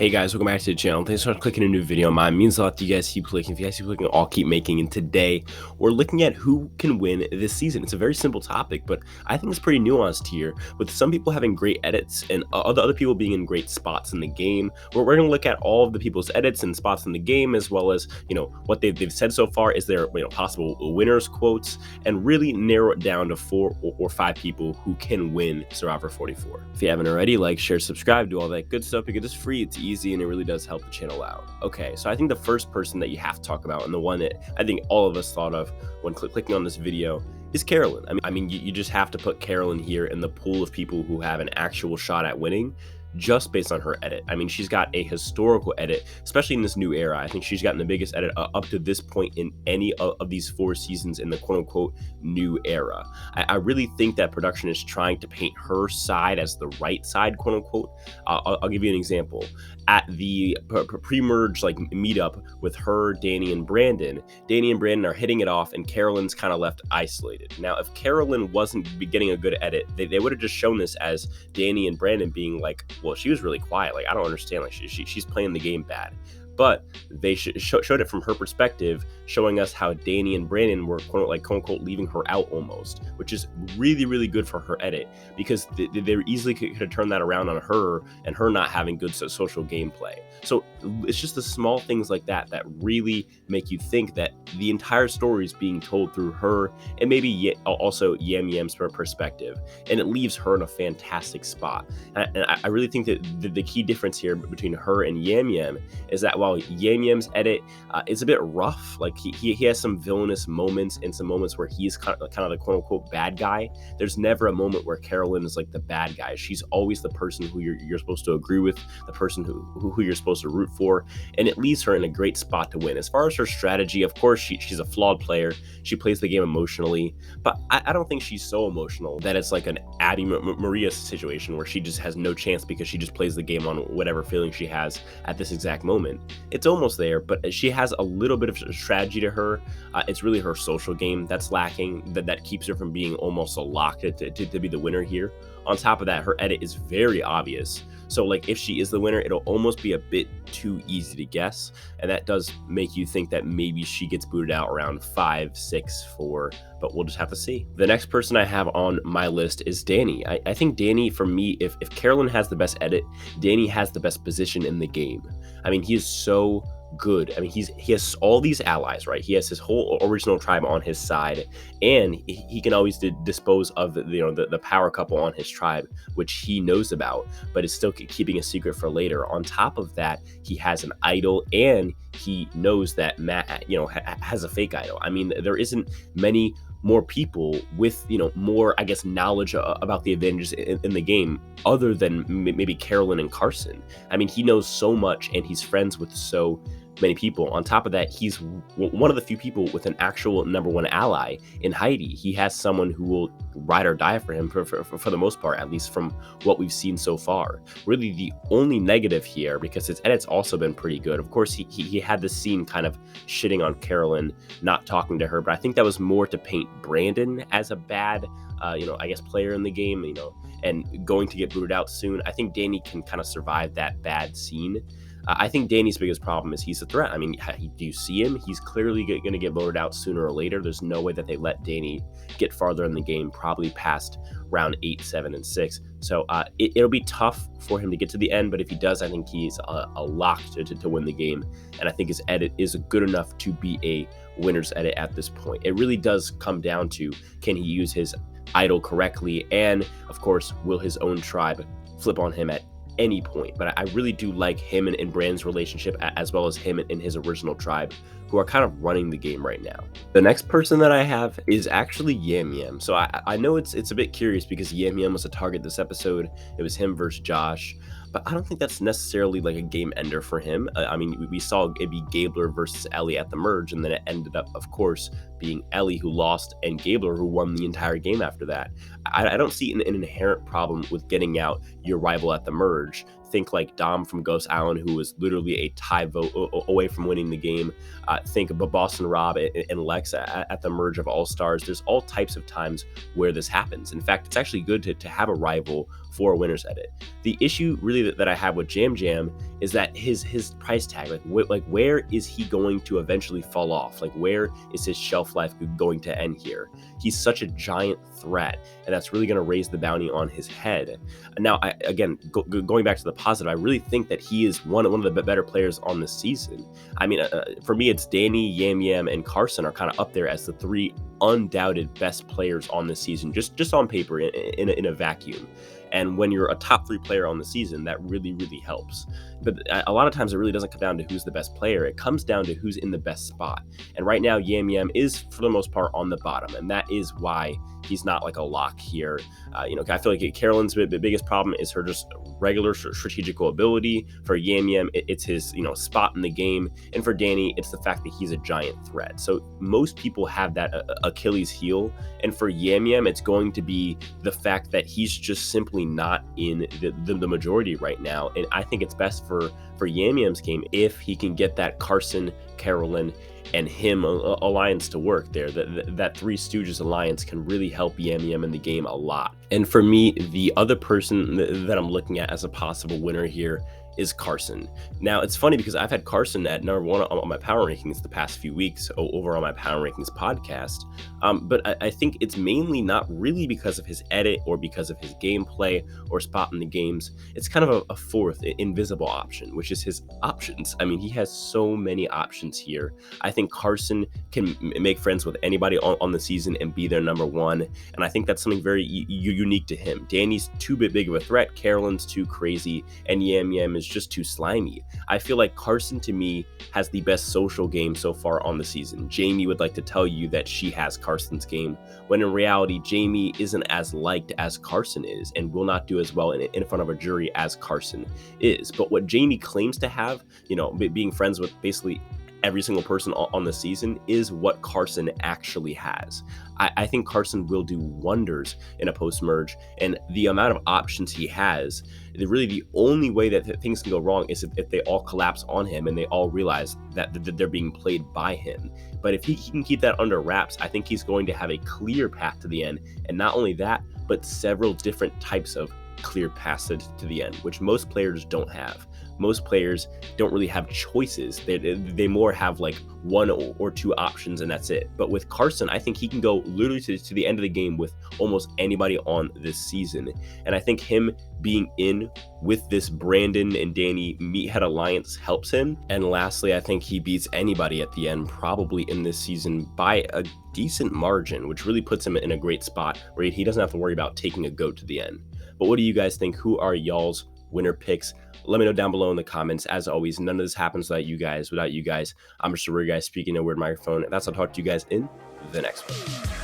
Hey guys, welcome back to the channel. Thanks for clicking a new video. Mine means a lot to you guys. Keep clicking. If you guys keep clicking, I'll keep making. And today we're looking at who can win this season. It's a very simple topic, but I think it's pretty nuanced here. With some people having great edits and other people being in great spots in the game. We're going to look at all of the people's edits and spots in the game, as well as what they've said so far. Is there possible winners quotes, and really narrow it down to 4 or 5 people who can win Survivor 44. If you haven't already, like, share, subscribe, do all that good stuff because it's free. It's easy and it really does help the channel out. Okay, so I think the first person that you have to talk about, and the one that I think all of us thought of when clicking on this video, is Carolyn. I mean, you just have to put Carolyn here in the pool of people who have an actual shot at winning, just based on her edit. I mean, she's got a historical edit, especially in this new era. I think she's gotten the biggest edit up to this point in any of these 4 seasons in the quote-unquote new era. I really think that production is trying to paint her side as the right side, quote-unquote. I'll give you an example. At the pre-merge meetup with her, Danny and Brandon are hitting it off, and Carolyn's kind of left isolated. Now, if Carolyn wasn't getting a good edit, they would have just shown this as Danny and Brandon being like, well, she was really quiet. Like, I don't understand. Like, she's playing the game bad. But they showed it from her perspective, showing us how Danny and Brandon were quote-unquote leaving her out almost, which is really, really good for her edit, because they easily could have turned that around on her and her not having good social gameplay. So it's just the small things like that that really make you think that the entire story is being told through her and maybe also Yam Yam's perspective, and it leaves her in a fantastic spot. And I really think that the key difference here between her and Yam Yam is that while Yam Yam's edit is a bit rough, like he has some villainous moments and some moments where he's kind of the quote-unquote bad guy, there's never a moment where Carolyn is like the bad guy. She's always the person who you're supposed to agree with, the person who you're supposed to root for, and it leaves her in a great spot to win. As far as her strategy, of course, she's a flawed player. She plays the game emotionally, but I don't think she's so emotional that it's like an Abby Maria situation where she just has no chance because she just plays the game on whatever feeling she has at this exact moment. It's almost there, but she has a little bit of strategy to her. It's really her social game that's lacking, that keeps her from being almost a lock to be the winner here. On top of that, her edit is very obvious. So like, if she is the winner, it'll almost be a bit too easy to guess. And that does make you think that maybe she gets booted out around 5, 6, 4, but we'll just have to see. The next person I have on my list is Danny. I think Danny, for me, if Carolyn has the best edit, Danny has the best position in the game. I mean, he is so good. I mean, he has all these allies, right? He has his whole original tribe on his side, and he can always dispose of the power couple on his tribe, which he knows about, but is still keeping a secret for later. On top of that, he has an idol, and he knows that Matt has a fake idol. I mean, there isn't many more people with more, I guess, knowledge about the Avengers in the game other than maybe Carolyn and Carson. I mean, he knows so much, and he's friends with so many people. On top of that, he's one of the few people with an actual #1 ally in Heidi. He has someone who will ride or die for him for the most part, at least from what we've seen so far. Really, the only negative here, because his edit's also been pretty good. Of course, he had this scene kind of shitting on Carolyn, not talking to her, but I think that was more to paint Brandon as a bad I guess, player in the game, and going to get booted out soon. I think Danny can kind of survive that bad scene. I think Danny's biggest problem is he's a threat. I mean, do you see him? He's clearly going to get voted out sooner or later. There's no way that they let Danny get farther in the game, probably past round 8, 7, and 6. So it'll be tough for him to get to the end, but if he does, I think he's a lock to win the game. And I think his edit is good enough to be a winner's edit at this point. It really does come down to, can he use his idol correctly? And of course, will his own tribe flip on him at any point? But I really do like him and Brand's relationship, as well as him and his original tribe, who are kind of running the game right now. The next person that I have is actually Yam Yam. So I know it's a bit curious because Yam Yam was a target this episode. It was him versus Josh, but I don't think that's necessarily like a game ender for him. I mean, we saw it be Gabler versus Ellie at the merge, and then it ended up, of course, being Ellie who lost and Gabler who won the entire game after that. I don't see an inherent problem with getting out your rival at the merge. Think like Dom from Ghost Island, who was literally a tie vote away from winning the game. Think about Boston Rob and Lex at the merge of All Stars. There's all types of times where this happens. In fact, it's actually good to have a rival for a winner's edit. The issue really that I have with Yam Yam is that his price tag, like where is he going to eventually fall off? Like where is his shelf life going to end here? He's such a giant threat, and that's really going to raise the bounty on his head. Now, going back to the positive, I really think that he is one of the better players on this season. I mean, for me, it's Danny, Yam Yam, and Carson are kind of up there as the three undoubted best players on this season, just on paper in a vacuum. And when you're a top 3 player on the season, that really, really helps. But a lot of times it really doesn't come down to who's the best player. It comes down to who's in the best spot. And right now, Yam Yam is, for the most part, on the bottom. And that is why he's not like a lock here. I feel like Carolyn's biggest problem is her just regular strategical ability. For Yam Yam, it's his spot in the game. And for Danny, it's the fact that he's a giant threat. So most people have that Achilles heel. And for Yam Yam, it's going to be the fact that he's just simply not in the majority right now. And I think it's best for Yam Yam's game if he can get that Carson, Carolyn, and him alliance to work there. That Three Stooges alliance can really help Yam Yam in the game a lot. And for me, the other person that I'm looking at as a possible winner here is Carson. Now, it's funny because I've had Carson at number 1 on my power rankings the past few weeks over on my power rankings podcast. But I think it's mainly not really because of his edit or because of his gameplay or spot in the games. It's kind of a fourth invisible option, which is his options. I mean, he has so many options here. I think Carson can make friends with anybody on the season and be their number 1. And I think that's something very unique to him. Danny's too big of a threat. Carolyn's too crazy. And Yam Yam is just too slimy. I feel like Carson, to me, has the best social game so far on the season. Jamie would like to tell you that she has Carson's game, when in reality, Jamie isn't as liked as Carson is and will not do as well in front of a jury as Carson is. But what Jamie claims to have, being friends with basically every single person on the season, is what Carson actually has. I think Carson will do wonders in a post-merge, and the amount of options he has, really the only way that things can go wrong is if they all collapse on him and they all realize that they're being played by him. But if he can keep that under wraps, I think he's going to have a clear path to the end, and not only that, but several different types of clear paths to the end, which most players don't have. Most players don't really have choices. They more have like 1 or 2 options, and that's it. But with Carson, I think he can go literally to the end of the game with almost anybody on this season. And I think him being in with this Brandon and Danny Meathead alliance helps him. And lastly, I think he beats anybody at the end, probably in this season, by a decent margin, which really puts him in a great spot where he doesn't have to worry about taking a goat to the end. But what do you guys think? Who are y'all's winner picks? Let me know down below in the comments. As always, none of this happens without you guys. I'm just a weird guy speaking in a weird microphone. That's I'll talk to you guys in the next one.